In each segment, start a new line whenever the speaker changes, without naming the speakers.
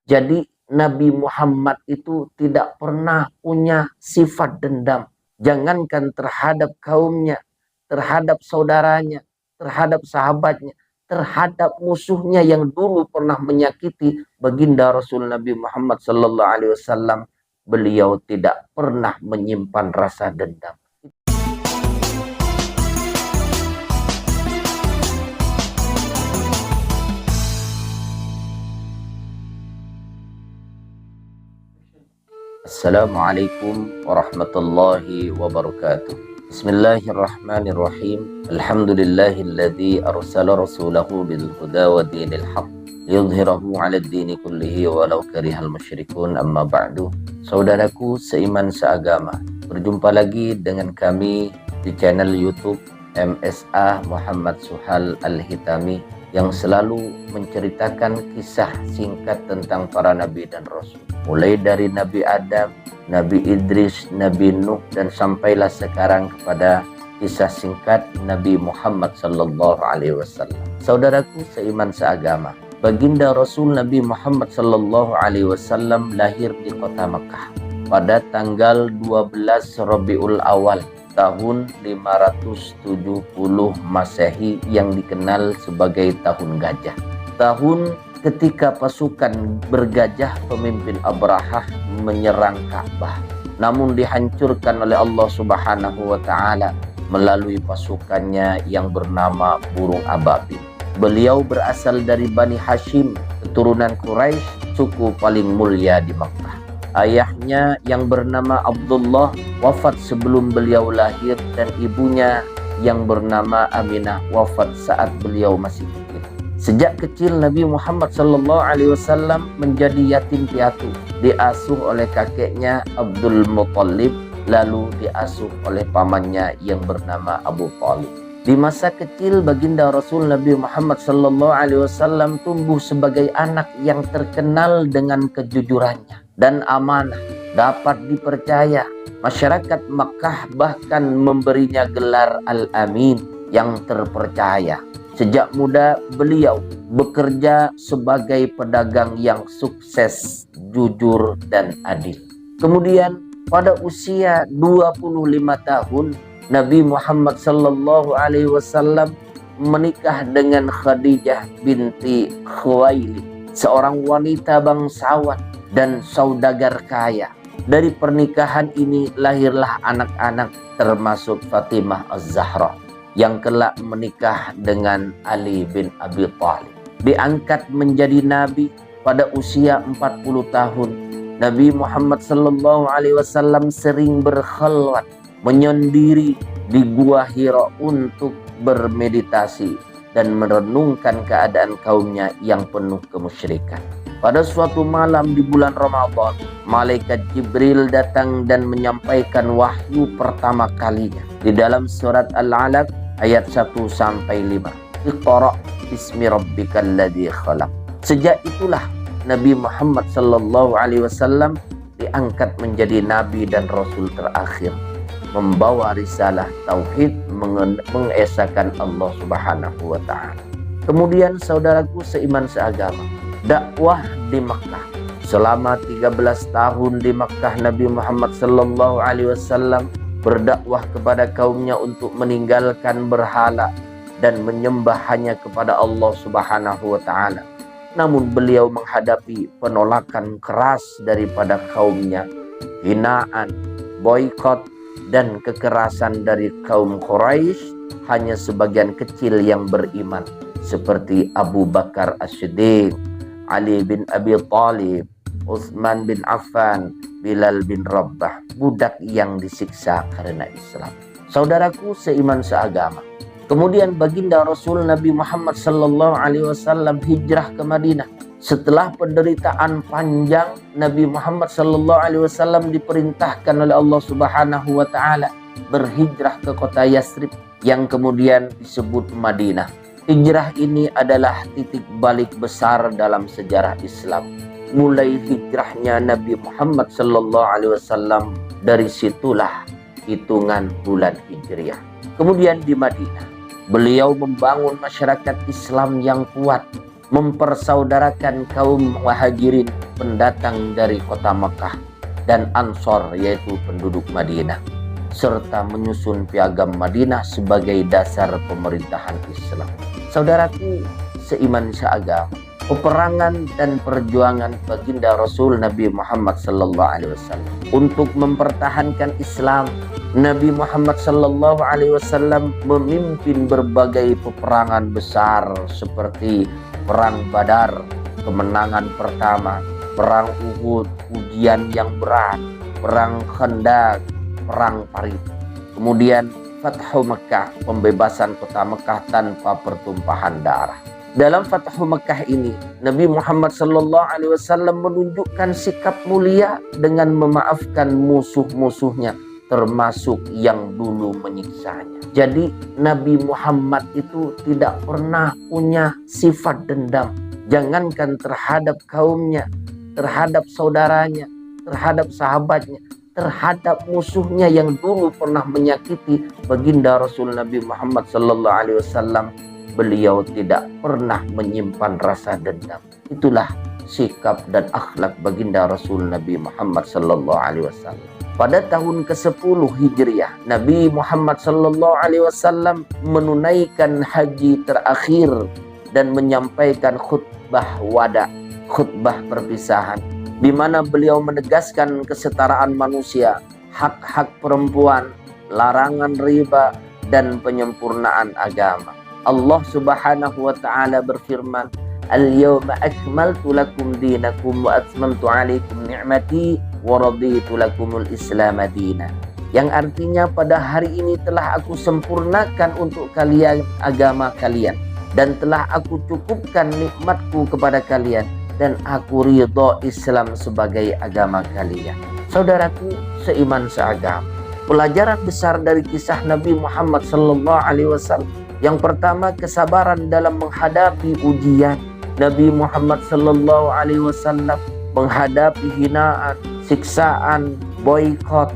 Jadi Nabi Muhammad itu tidak pernah punya sifat dendam. Jangankan terhadap kaumnya, terhadap saudaranya, terhadap sahabatnya, terhadap musuhnya yang dulu pernah menyakiti baginda Rasul Nabi Muhammad sallallahu alaihi wasallam, beliau tidak pernah menyimpan rasa dendam. Assalamualaikum warahmatullahi wabarakatuh. Bismillahirrahmanirrahim. Alhamdulillahilladzi arsala rasulahu bil huda wa dinil haq liyudhhirahu 'alad dini kullihi walau karihal musyrikun. Amma ba'du. Saudaraku seiman seagama, berjumpa lagi dengan kami di channel YouTube MSA Muhammad Suhal Al-Hitami yang selalu menceritakan kisah singkat tentang para nabi dan rasul. Mulai dari Nabi Adam, Nabi Idris, Nabi Nuh, dan sampailah sekarang kepada kisah singkat Nabi Muhammad sallallahu alaihi wasallam. Saudaraku seiman seagama, baginda Rasul Nabi Muhammad sallallahu alaihi wasallam lahir di kota Mekah pada tanggal 12 Rabiul Awal tahun 570 Masehi yang dikenal sebagai tahun gajah. Tahun ketika pasukan bergajah pemimpin Abrahah menyerang Ka'bah, namun dihancurkan oleh Allah Subhanahu wa taala melalui pasukannya yang bernama burung ababil. Beliau berasal dari Bani Hashim, keturunan Quraisy, suku paling mulia di Makkah. Ayahnya yang bernama Abdullah wafat sebelum beliau lahir, dan ibunya yang bernama Aminah wafat saat beliau masih kecil. Sejak kecil Nabi Muhammad SAW menjadi yatim piatu, diasuh oleh kakeknya Abdul Muttalib, lalu diasuh oleh pamannya yang bernama Abu Thalib. Di masa kecil baginda Rasul Nabi Muhammad SAW tumbuh sebagai anak yang terkenal dengan kejujurannya dan amanah, dapat dipercaya. Masyarakat Makkah bahkan memberinya gelar Al-Amin, yang terpercaya. Sejak muda beliau bekerja sebagai pedagang yang sukses, jujur, dan adil. Kemudian pada usia 25 tahun Nabi Muhammad sallallahu alaihi wasallam menikah dengan Khadijah binti Khuwailid, seorang wanita bangsawan dan saudagar kaya. Dari pernikahan ini lahirlah anak-anak termasuk Fatimah Az-Zahra yang kelak menikah dengan Ali bin Abi Thalib. Diangkat menjadi nabi pada usia 40 tahun. Nabi Muhammad sallallahu alaihi wasallam sering berkhalwat, menyendiri di Gua Hira untuk bermeditasi dan merenungkan keadaan kaumnya yang penuh kemusyrikan. Pada suatu malam di bulan Ramadan, malaikat Jibril datang dan menyampaikan wahyu pertama kalinya di dalam surat Al-Alaq ayat 1-5. Iqra bismi rabbikal ladzi khalaq. Sejak itulah Nabi Muhammad sallallahu alaihi wasallam diangkat menjadi nabi dan rasul terakhir, membawa risalah tauhid, mengesahkan Allah Subhanahu wa taala. Kemudian saudaraku seiman seagama, dakwah di Makkah. Selama 13 tahun di Makkah, Nabi Muhammad sallallahu alaihi wasallam berdakwah kepada kaumnya untuk meninggalkan berhala dan menyembah hanya kepada Allah Subhanahu wa taala. Namun beliau menghadapi penolakan keras daripada kaumnya, hinaan, boikot, dan kekerasan dari kaum Quraisy. Hanya sebagian kecil yang beriman seperti Abu Bakar As-Siddiq, Ali bin Abi Thalib, Utsman bin Affan, Bilal bin Rabah, budak yang disiksa karena Islam. Saudaraku seiman seagama, kemudian baginda Rasul Nabi Muhammad sallallahu alaihi wasallam hijrah ke Madinah. Setelah penderitaan panjang, Nabi Muhammad sallallahu alaihi wasallam diperintahkan oleh Allah Subhanahu wa taala berhijrah ke kota Yasrib yang kemudian disebut Madinah. Hijrah ini adalah titik balik besar dalam sejarah Islam. Mulai hijrahnya Nabi Muhammad sallallahu alaihi wasallam, dari situlah hitungan bulan Hijriah. Kemudian di Madinah, beliau membangun masyarakat Islam yang kuat mempersaudarakan kaum muhajirin pendatang dari kota Mekah dan Ansor yaitu penduduk Madinah, serta menyusun piagam Madinah sebagai dasar pemerintahan Islam. Saudaraku seiman seagama, peperangan dan perjuangan baginda Rasul Nabi Muhammad sallallahu alaihi wasallam untuk mempertahankan Islam. Nabi Muhammad sallallahu alaihi wasallam memimpin berbagai peperangan besar seperti Perang Badar, kemenangan pertama, Perang Uhud, ujian yang berat, Perang Khandaq, Perang Parit. Kemudian Fathu Mekah, pembebasan kota Mekah tanpa pertumpahan darah. Dalam Fathu Mekah ini, Nabi Muhammad SAW menunjukkan sikap mulia dengan memaafkan musuh-musuhnya, termasuk yang dulu menyiksanya. Jadi Nabi Muhammad itu tidak pernah punya sifat dendam. Jangankan terhadap kaumnya, terhadap saudaranya, terhadap sahabatnya, terhadap musuhnya yang dulu pernah menyakiti baginda Rasul Nabi Muhammad SAW, beliau tidak pernah menyimpan rasa dendam. Itulah sikap dan akhlak baginda Rasul Nabi Muhammad SAW. Pada tahun ke-10 Hijriah, Nabi Muhammad SAW menunaikan haji terakhir dan menyampaikan khutbah wada, khutbah perpisahan, di mana beliau menegaskan kesetaraan manusia, hak-hak perempuan, larangan riba, dan penyempurnaan agama. Allah Subhanahu wa taala berfirman, "Al-yawma akmaltu lakum dinakum wa atmamtu 'alaikum ni'mati wa raditu lakumul Islam madina." Yang artinya pada hari ini telah aku sempurnakan untuk kalian agama kalian dan telah aku cukupkan nikmatku kepada kalian dan aku ridho Islam sebagai agama kalian. Saudaraku seiman seagama, pelajaran besar dari kisah Nabi Muhammad SAW. Yang pertama, kesabaran dalam menghadapi ujian. Nabi Muhammad SAW menghadapi hinaan, siksaan, boikot,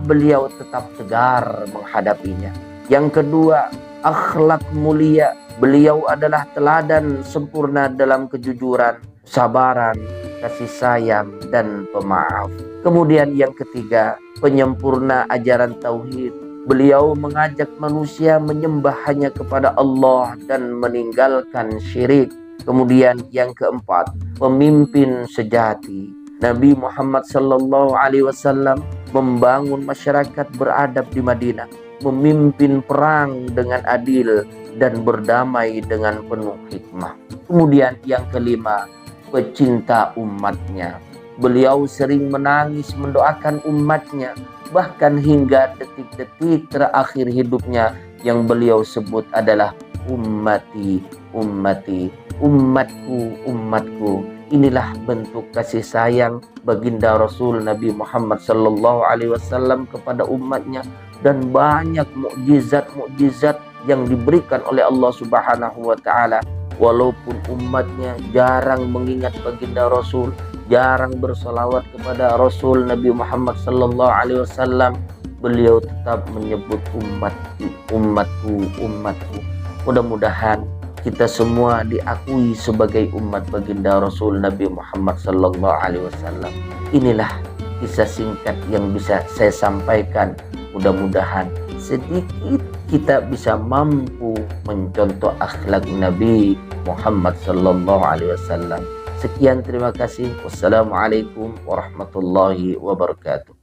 beliau tetap tegar menghadapinya. Yang kedua, akhlak mulia. Beliau adalah teladan sempurna dalam kejujuran, sabaran, kasih sayang, dan pemaaf. Kemudian yang ketiga, penyempurna ajaran tauhid. Beliau mengajak manusia menyembah hanya kepada Allah dan meninggalkan syirik. Kemudian yang keempat, pemimpin sejati. Nabi Muhammad SAW membangun masyarakat beradab di Madinah, memimpin perang dengan adil dan berdamai dengan penuh hikmah. Kemudian yang kelima, pecinta umatnya. Beliau sering menangis mendoakan umatnya, bahkan hingga detik-detik terakhir hidupnya yang beliau sebut adalah ummati, ummati, umatku, umatku. Inilah bentuk kasih sayang baginda Rasul Nabi Muhammad SAW kepada umatnya, dan banyak mukjizat-mukjizat yang diberikan oleh Allah Subhanahu wa taala. Walaupun umatnya jarang mengingat baginda Rasul, jarang bersolawat kepada Rasul Nabi Muhammad SAW, beliau tetap menyebut umatku, umatku, umatku. Mudah-mudahan kita semua diakui sebagai umat baginda Rasul Nabi Muhammad SAW. Inilah kisah singkat yang bisa saya sampaikan. Mudah-mudahan sedikit kita bisa mampu mencontoh akhlak Nabi Muhammad SAW. Sekian, terima kasih. Wassalamualaikum warahmatullahi wabarakatuh.